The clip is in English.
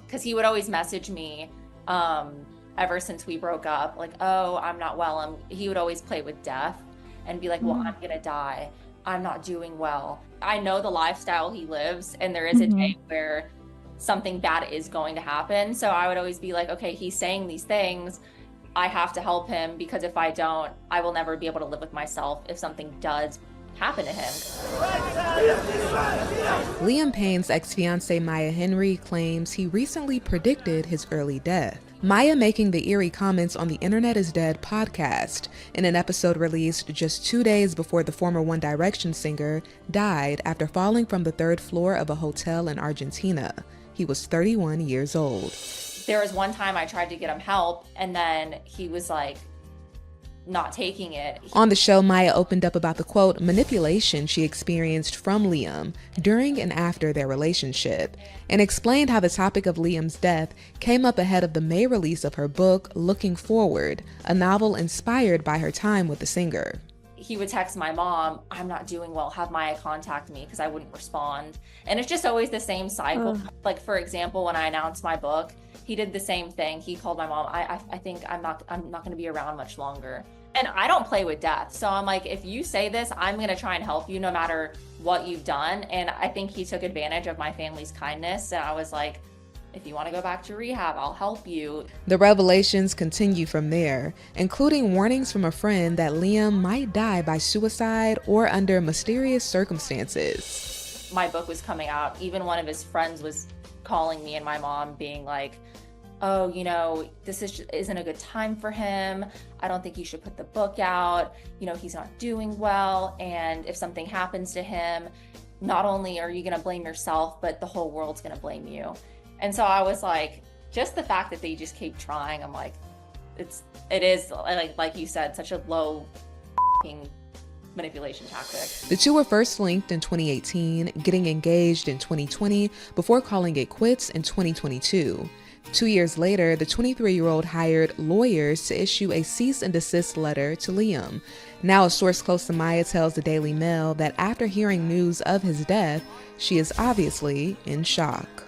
because he would always message me ever since we broke up, like, oh, I'm not well. He would always play with death and be like, well, I'm gonna die. I'm not doing well. I know the lifestyle he lives, and there is a day where something bad is going to happen. So I would always be like, okay, he's saying these things. I have to help him, because if I don't, I will never be able to live with myself if something does happen to him. LiamPayne's ex-fiancée Maya Henry claims he recently predicted his early death. Maya making the eerie comments on the Internet is Dead podcast in an episode released just 2 days before the former One Direction singer died after falling from the 3rd floor of a hotel in Argentina. He was 31 years old. There was one time I tried to get him help, and then he was like not taking it. On the show, Maya opened up about the, quote, manipulation she experienced from Liam during and after their relationship, and explained how the topic of Liam's death came up ahead of the May release of her book, Looking Forward, a novel inspired by her time with the singer. He would text my mom, I'm not doing well, have Maya contact me, because I wouldn't respond. And it's just always the same cycle. Like, for example, when I announced my book, he did the same thing. He called my mom, I think I'm not going to be around much longer. And I don't play with death. So I'm like, if you say this, I'm going to try and help you no matter what you've done. And I think he took advantage of my family's kindness. And I was like, if you want to go back to rehab, I'll help you. The revelations continue from there, including warnings from a friend that Liam might die by suicide or under mysterious circumstances. My book was coming out. Even one of his friends was calling me and my mom being like, oh, you know, this isn't a good time for him. I don't think you should put the book out. You know, he's not doing well. And if something happens to him, not only are you going to blame yourself, but the whole world's going to blame you. And so I was like, just the fact that they just keep trying, I'm like, it is like you said, such a low manipulation tactic. The two were first linked in 2018, getting engaged in 2020 before calling it quits in 2022. 2 years later, the 23-year-old hired lawyers to issue a cease and desist letter to Liam. Now, a source close to Maya tells the Daily Mail that after hearing news of his death, she is obviously in shock.